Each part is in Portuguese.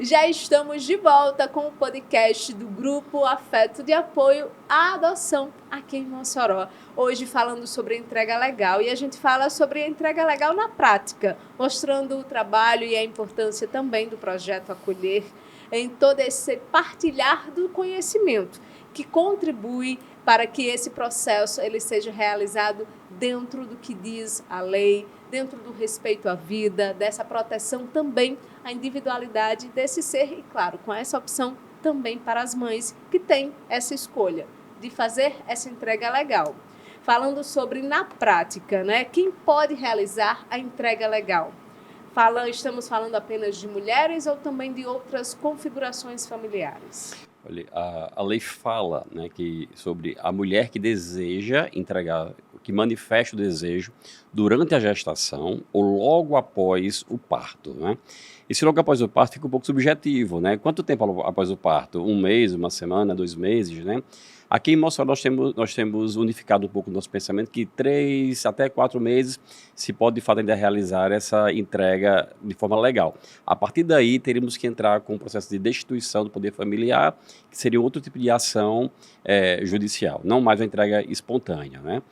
Já estamos de volta com o podcast do Grupo Afeto de Apoio à Adoção aqui em Mossoró. Hoje falando sobre a entrega legal, e a gente fala sobre a entrega legal na prática, mostrando o trabalho e a importância também do projeto Acolher em todo esse partilhar do conhecimento que contribui para que esse processo ele seja realizado dentro do que diz a lei, dentro do respeito à vida, dessa proteção também à individualidade desse ser e, claro, com essa opção também para as mães que têm essa escolha de fazer essa entrega legal. Falando sobre na prática, né? Quem pode realizar a entrega legal? Estamos falando apenas de mulheres ou também de outras configurações familiares? Olha, a lei fala, né, sobre a mulher que deseja entregar, que manifesta o desejo durante a gestação ou logo após o parto, né? E se logo após o parto fica um pouco subjetivo, né? Quanto tempo após o parto? Um mês, uma semana, 2 meses, né? Aqui em Mossoró nós temos unificado um pouco o nosso pensamento que 3 até 4 meses se pode de fato ainda realizar essa entrega de forma legal. A partir daí teríamos que entrar com o processo de destituição do poder familiar, que seria outro tipo de ação judicial, não mais uma entrega espontânea, né?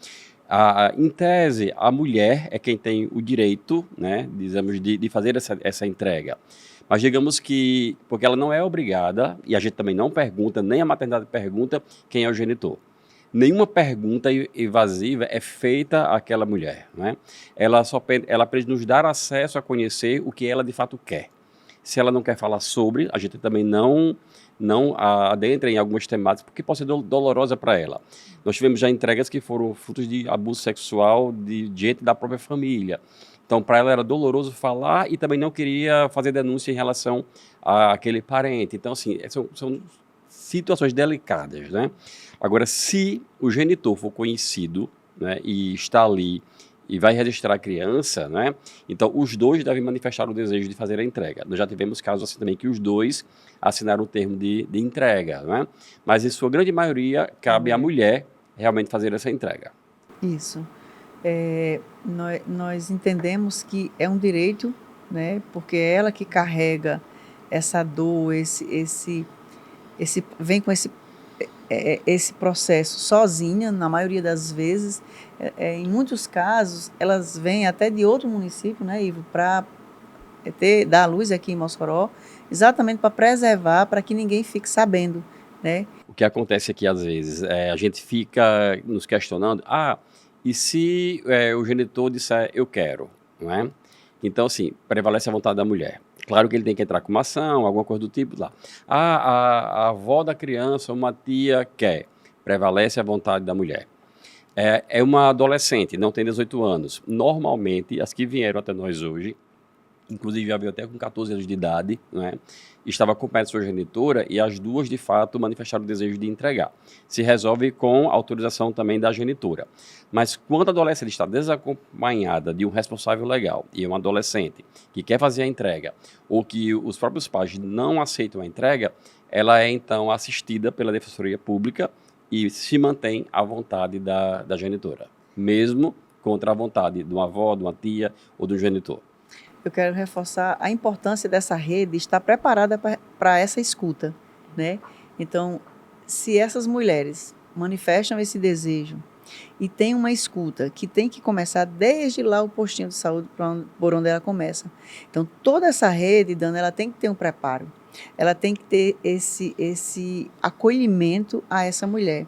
Em tese, a mulher é quem tem o direito, né, dizemos, de fazer essa entrega. Mas digamos que, porque ela não é obrigada, e a gente também não pergunta, nem a maternidade pergunta quem é o genitor. Nenhuma pergunta evasiva é feita àquela mulher, né? Ela pede nos dar acesso a conhecer o que ela de fato quer. Se ela não quer falar sobre, a gente também não adentra em algumas temáticas, porque pode ser dolorosa para ela. Nós tivemos já entregas que foram frutos de abuso sexual de gente da própria família. Então, para ela era doloroso falar e também não queria fazer denúncia em relação àquele parente. Então, assim, são situações delicadas, né? Agora, se o genitor for conhecido, né, e está ali e vai registrar a criança, né? Então, os dois devem manifestar o desejo de fazer a entrega. Nós já tivemos casos assim também que os dois assinaram o termo de entrega, né? Mas, em sua grande maioria, cabe à mulher realmente fazer essa entrega. Isso. Nós entendemos que é um direito, né? Porque é ela que carrega essa dor, vem com esse processo sozinha, na maioria das vezes. Em muitos casos, elas vêm até de outro município, né, Ivo, para dar a luz aqui em Mossoró, exatamente para preservar, para que ninguém fique sabendo, né? O que acontece aqui, às vezes, a gente fica nos questionando, e se o genitor disser eu quero, não é? Então, assim, prevalece a vontade da mulher. Claro que ele tem que entrar com uma ação, alguma coisa do tipo lá. A avó da criança, uma tia quer, prevalece a vontade da mulher. É uma adolescente, não tem 18 anos. Normalmente, as que vieram até nós hoje, inclusive já veio até com 14 anos de idade, né? Estava acompanhada de sua genitora e as duas, de fato, manifestaram o desejo de entregar. Se resolve com autorização também da genitora. Mas quando a adolescente está desacompanhada de um responsável legal e é um adolescente que quer fazer a entrega ou que os próprios pais não aceitam a entrega, ela é então assistida pela Defensoria Pública e se mantém à vontade da genitora, mesmo contra a vontade de uma avó, de uma tia ou do genitor. Eu quero reforçar a importância dessa rede estar preparada para essa escuta, né? Então, se essas mulheres manifestam esse desejo e tem uma escuta que tem que começar desde lá o postinho de saúde por onde ela começa. Então, toda essa rede, Dana, ela tem que ter um preparo. Ela tem que ter esse acolhimento a essa mulher.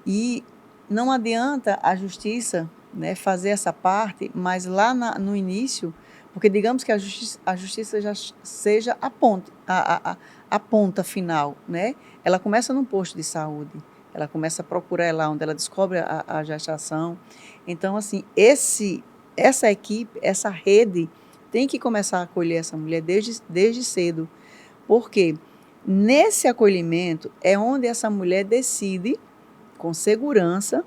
E não adianta a justiça, né, fazer essa parte, mas lá no início, porque digamos que a justiça já seja a ponta final, né? Ela começa num posto de saúde, ela começa a procurar lá onde ela descobre a gestação. Então, assim, essa equipe, essa rede, tem que começar a acolher essa mulher desde cedo, porque nesse acolhimento é onde essa mulher decide, com segurança,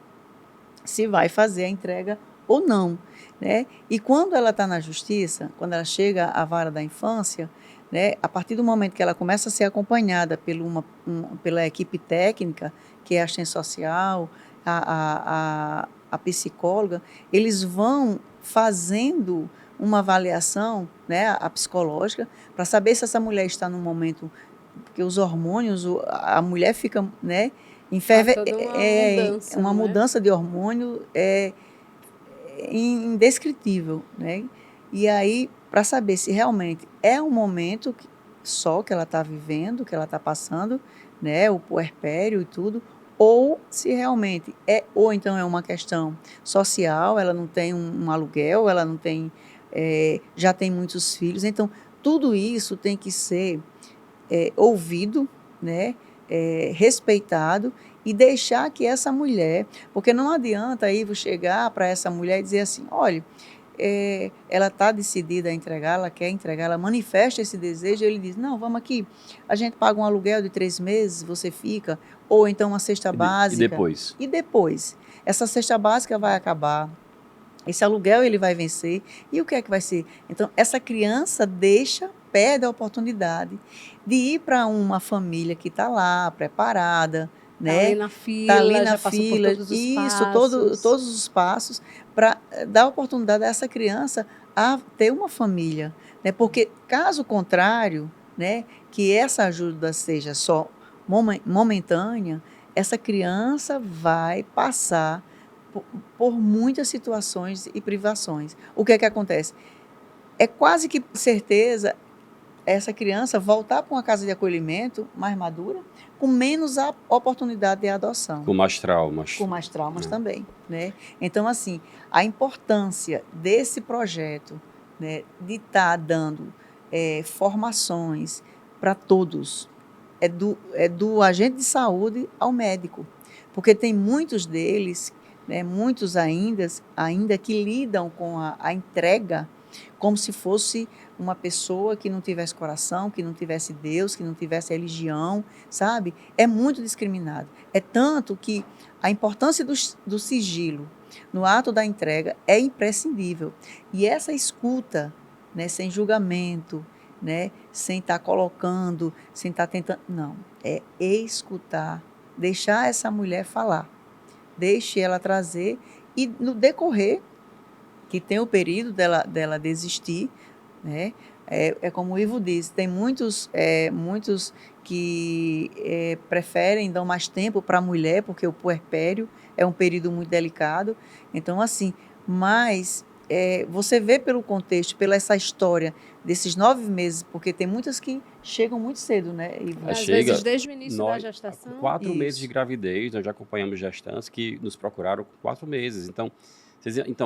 se vai fazer a entrega ou não, né? E quando ela está na justiça, quando ela chega à vara da infância, né, a partir do momento que ela começa a ser acompanhada pela equipe técnica, que é a assistente social, a psicóloga, eles vão fazendo uma avaliação, né, a psicológica, para saber se essa mulher está num momento, porque os hormônios, a mulher fica, né, Mudança, uma né? mudança de hormônio indescritível, né? E aí, para saber se realmente é um momento só que ela está vivendo, que ela está passando, né, o puerpério e tudo, ou se realmente ou então é uma questão social, ela não tem um aluguel, ela não tem, já tem muitos filhos, então tudo isso tem que ser ouvido, né, respeitado e deixar que essa mulher, porque não adianta aí chegar para essa mulher e dizer assim, olha, ela está decidida a entregar, ela quer entregar, ela manifesta esse desejo, ele diz, não, vamos aqui, a gente paga um aluguel de 3 meses, você fica, ou então uma cesta básica. E depois? E depois? Essa cesta básica vai acabar, esse aluguel ele vai vencer, e o que é que vai ser? Então, essa criança perde a oportunidade de ir para uma família que está lá, preparada, né? Ali na fila, tá ali na já passou fila, por todos os isso, passos. todos os passos, para dar a oportunidade a essa criança a ter uma família, né? Porque, caso contrário, né, que essa ajuda seja só momentânea, essa criança vai passar por muitas situações e privações. O que é que acontece? É quase que certeza essa criança voltar para uma casa de acolhimento mais madura, com menos a oportunidade de adoção. Com mais traumas. Com mais traumas também, né? Então, assim, a importância desse projeto, né, de estar dando formações para todos, é do agente de saúde ao médico, porque tem muitos deles, né, muitos ainda que lidam com a entrega como se fosse uma pessoa que não tivesse coração, que não tivesse Deus, que não tivesse religião, sabe? É muito discriminado. É tanto que a importância do sigilo no ato da entrega é imprescindível. E essa escuta, né, sem julgamento, né, sem estar colocando, sem estar tentando... Não, é escutar, deixar essa mulher falar, deixe ela trazer e no decorrer, que tem o período dela desistir, né? Como o Ivo disse, tem muitos que preferem, dão mais tempo para a mulher, porque o puerpério é um período muito delicado. Então, assim, mas você vê pelo contexto, pela essa história desses 9 meses, porque tem muitas que chegam muito cedo, né, Ivo? Às vezes desde o início da gestação. 4 meses de gravidez, nós já acompanhamos gestantes que nos procuraram com 4 meses. Então,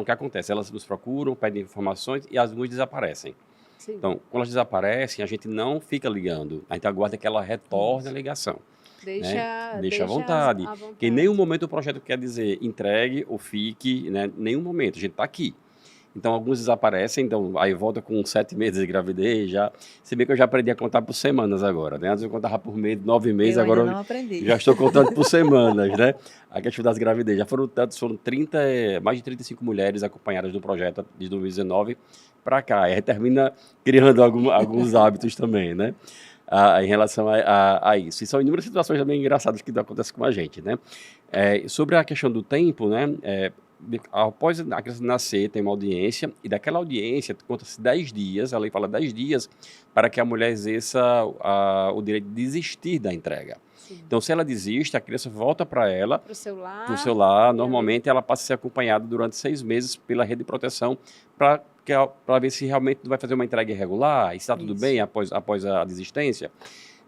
o que acontece? Elas nos procuram, pedem informações e algumas desaparecem. Sim. Então, quando elas desaparecem, a gente não fica ligando. A gente aguarda que ela retorne a ligação. Deixa à vontade. Que em nenhum momento o projeto quer dizer entregue ou fique, né? Nenhum momento. A gente está aqui. Então, alguns desaparecem, então aí volta com 7 meses de gravidez, já. Se bem que eu já aprendi a contar por semanas agora, né? Antes eu contava por mês, 9 meses, eu agora ainda não aprendi. Já estou contando por semanas, né? A questão das gravidez. Já foram mais de 35 mulheres acompanhadas do projeto de 2019 para cá. E aí termina criando alguns hábitos também, né? Em relação a isso. E são inúmeras situações também engraçadas que acontecem com a gente, né? Sobre a questão do tempo, né? Após a criança nascer, tem uma audiência, e daquela audiência conta-se 10 dias, a lei fala 10 dias, para que a mulher exerça o direito de desistir da entrega. Sim. Então, se ela desiste, a criança volta para ela, para o seu lar. Normalmente, ela passa a ser acompanhada durante 6 meses pela rede de proteção, para ver se realmente vai fazer uma entrega irregular, e se está tudo bem após a desistência.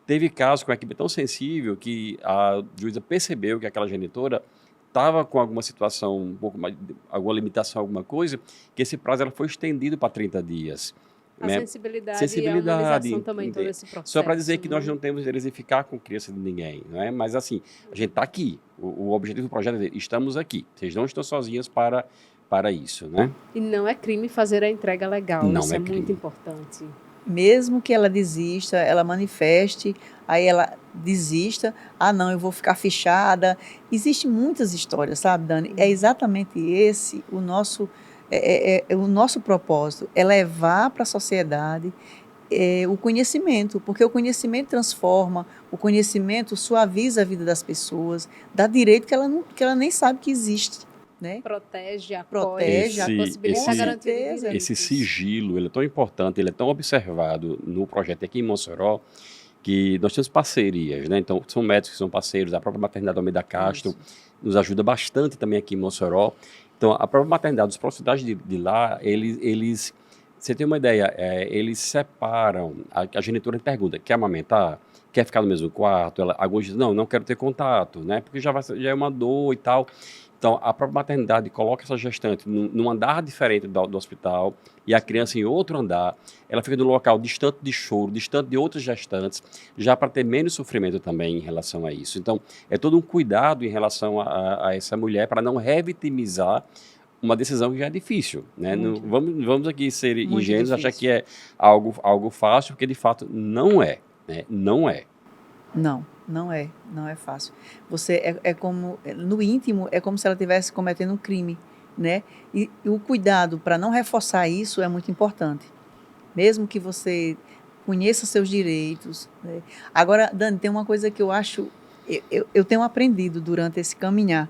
Teve casos com uma equipe tão sensível que a juíza percebeu que aquela genitora estava com alguma situação, um pouco mais, alguma limitação, alguma coisa, que esse prazo ela foi estendido para 30 dias. A sensibilidade e a humanização também, todo esse processo. Só para dizer que nós não temos interesse em ficar com criança de ninguém, não é? Mas assim, a gente está aqui. O objetivo do projeto é estamos aqui. Vocês não estão sozinhas para isso, né? E não é crime fazer a entrega legal, isso é muito importante. Mesmo que ela desista, ela manifeste, aí ela desista, não, eu vou ficar fichada. Existem muitas histórias, sabe, Dani? É exatamente esse o nosso propósito, é levar para a sociedade o conhecimento, porque o conhecimento transforma, o conhecimento suaviza a vida das pessoas, dá direito que ela nem sabe que existe, né? Protege, apoia, Protege, possibilita a garantia de certeza. direitos. Esse sigilo, ele é tão importante, ele é tão observado no projeto aqui em Mossoró, que nós temos parcerias, né? Então, são médicos que são parceiros, a própria maternidade Almeida Castro Isso. nos ajuda bastante também aqui em Mossoró. Então, a própria maternidade, os profissionais de lá, eles você tem uma ideia, eles separam, a genitora pergunta, quer amamentar? Quer ficar no mesmo quarto? Alguns dizem, não quero ter contato, né? Porque já é uma dor e tal. Então, a própria maternidade coloca essa gestante num andar diferente do hospital e a criança em outro andar. Ela fica num local distante de choro, distante de outras gestantes, já para ter menos sofrimento também em relação a isso. Então, é todo um cuidado em relação a essa mulher para não revitimizar uma decisão que já é difícil, né? Não, vamos aqui ser Muito ingênuos, difícil. achar que é algo fácil, porque de fato não é, né? Não é. Não é fácil. Você é como, no íntimo, é como se ela estivesse cometendo um crime, né? E o cuidado para não reforçar isso é muito importante. Mesmo que você conheça seus direitos, né? Agora, Dani, tem uma coisa que eu acho, eu tenho aprendido durante esse caminhar.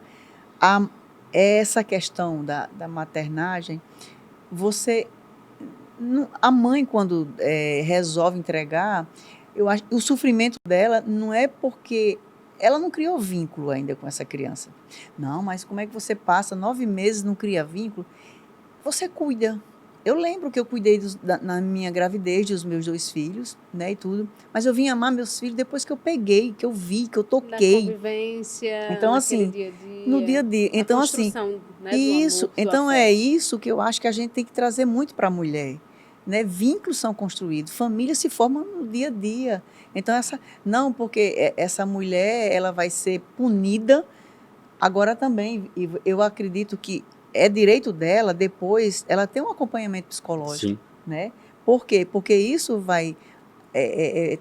Essa questão da maternagem, a mãe, quando resolve entregar, eu acho o sofrimento dela não é porque ela não criou vínculo ainda com essa criança. Não, mas como é que você passa 9 meses e não cria vínculo? Você cuida. Eu lembro que eu cuidei na minha gravidez dos meus 2 filhos, né, e tudo. Mas eu vim amar meus filhos depois que eu peguei, que eu vi, que eu Na toquei. convivência, Então, naquele assim, dia a dia. no dia a dia. Então, a assim, construção, né, do isso. amor, do Então, afeto. é isso que eu acho que a gente tem que trazer muito para a mulher. Né? Vínculos são construídos, famílias se formam no dia a dia. Então, não porque essa mulher ela vai ser punida, agora também, eu acredito que é direito dela, depois, ela ter um acompanhamento psicológico. Sim. Né? Por quê? Porque isso vai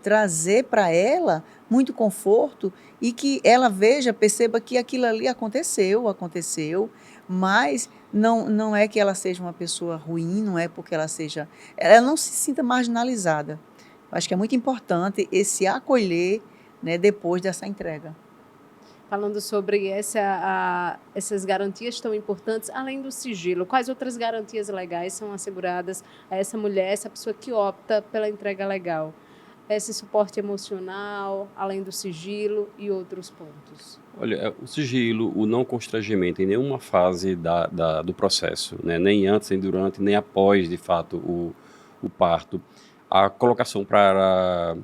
trazer para ela muito conforto e que ela perceba que aquilo ali aconteceu, mas não é que ela seja uma pessoa ruim, não é porque ela não se sinta marginalizada. Acho que é muito importante esse acolher, né, depois dessa entrega. Falando sobre essas garantias tão importantes, além do sigilo, quais outras garantias legais são asseguradas a essa mulher, essa pessoa que opta pela entrega legal? Esse suporte emocional, além do sigilo e outros pontos. Olha, o sigilo, o não constrangimento em nenhuma fase do processo, né? Nem antes, nem durante, nem após, de fato, o parto. A colocação para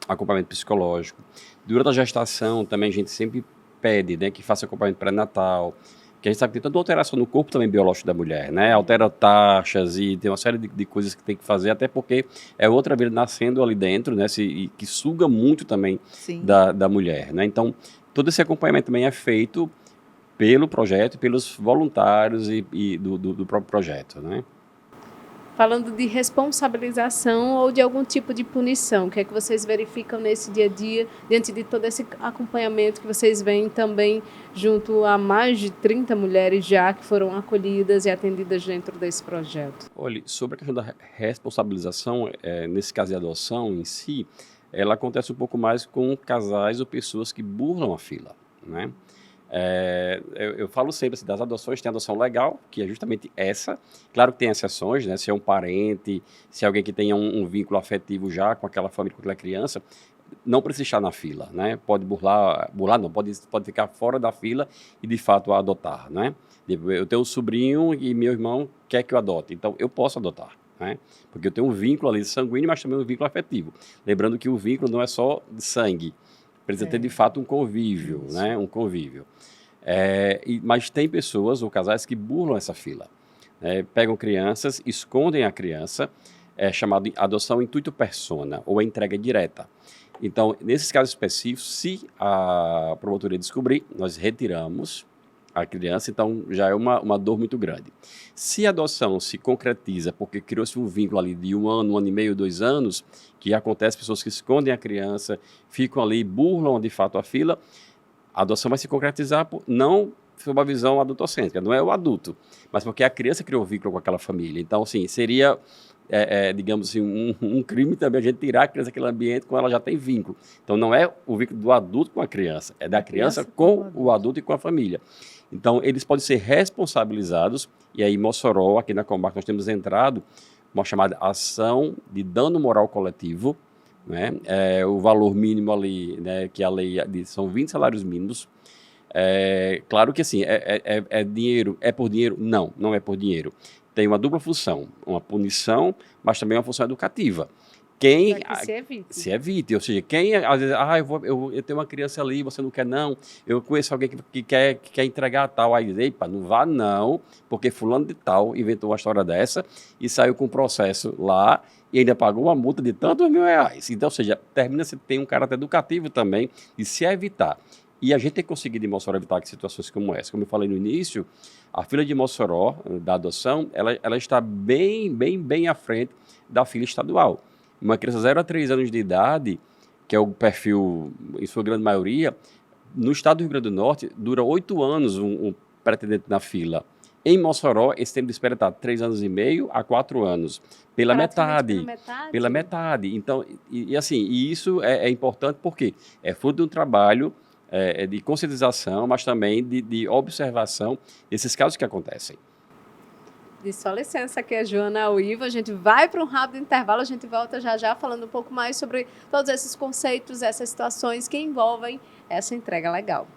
acompanhamento psicológico. Durante a gestação, também a gente sempre pede, né, que faça acompanhamento pré-natal, que a gente sabe que tem toda alteração no corpo também biológico da mulher, né? Altera taxas e tem uma série de coisas que tem que fazer, até porque é outra vida nascendo ali dentro, né? E que suga muito também da mulher, né? Então, todo esse acompanhamento também é feito pelo projeto, pelos voluntários e do próprio projeto, né? Falando de responsabilização ou de algum tipo de punição, o que é que vocês verificam nesse dia a dia, diante de todo esse acompanhamento que vocês veem também junto a mais de 30 mulheres já que foram acolhidas e atendidas dentro desse projeto? Olha, sobre a questão da responsabilização, nesse caso de adoção em si, ela acontece um pouco mais com casais ou pessoas que burlam a fila, né? Eu falo sempre assim, das adoções, tem a adoção legal, que é justamente essa. Claro que tem exceções, né? Se é um parente, se é alguém que tenha um vínculo afetivo já com aquela família, com aquela criança, não precisa estar na fila, né? Pode burlar não, pode ficar fora da fila e de fato adotar, né? Eu tenho um sobrinho e meu irmão quer que eu adote, então eu posso adotar, né? Porque eu tenho um vínculo ali sanguíneo, mas também um vínculo afetivo. Lembrando que o vínculo não é só de sangue, precisa ter de fato um convívio, né? Um convívio. Mas tem pessoas ou casais que burlam essa fila. Pegam crianças, escondem a criança, chamado de adoção intuito persona, ou a entrega direta. Então, nesses casos específicos, se a promotoria descobrir, nós retiramos a criança, então já é uma dor muito grande. Se a adoção se concretiza porque criou-se um vínculo ali de 1 ano, 1 ano e meio, 2 anos, que acontece pessoas que escondem a criança, ficam ali, burlam de fato a fila, a adoção vai se concretizar não sob uma visão adultocêntrica, não é o adulto, mas porque a criança criou um vínculo com aquela família. Então, assim, seria, digamos assim, um crime também a gente tirar a criança daquele ambiente quando ela já tem vínculo. Então, não é o vínculo do adulto com a criança, é da criança com o adulto e com a família. Então, eles podem ser responsabilizados, e aí em Mossoró, aqui na comarca, nós temos entrado uma chamada ação de dano moral coletivo, né? O valor mínimo ali, né, que a lei diz, são 20 salários mínimos. Claro que assim, dinheiro, é por dinheiro? Não, não é por dinheiro. Tem uma dupla função, uma punição, mas também uma função educativa. Quem Se evite. Ou seja, quem às vezes, eu tenho uma criança ali, você não quer não, eu conheço alguém que quer entregar tal, aí, epa, não vá não, porque fulano de tal inventou uma história dessa e saiu com um processo lá e ainda pagou uma multa de tantos R$ 1.000. Então, ou seja, termina-se, tem um caráter educativo também de se evitar. E a gente tem conseguido em Mossoró evitar situações como essa. Como eu falei no início, a fila de Mossoró, da adoção, ela está bem à frente da fila estadual. Uma criança 0 a 3 anos de idade, que é o perfil, em sua grande maioria, no estado do Rio Grande do Norte, dura 8 anos um pretendente na fila. Em Mossoró, esse tempo de espera está 3 anos e meio a 4 anos. Pela metade. Pela metade. Então, assim, isso é importante porque é fruto de um trabalho de conscientização, mas também de observação desses casos que acontecem. De só licença, aqui é a Joana Uiva. A gente vai para um rápido intervalo, a gente volta já falando um pouco mais sobre todos esses conceitos, essas situações que envolvem essa entrega legal.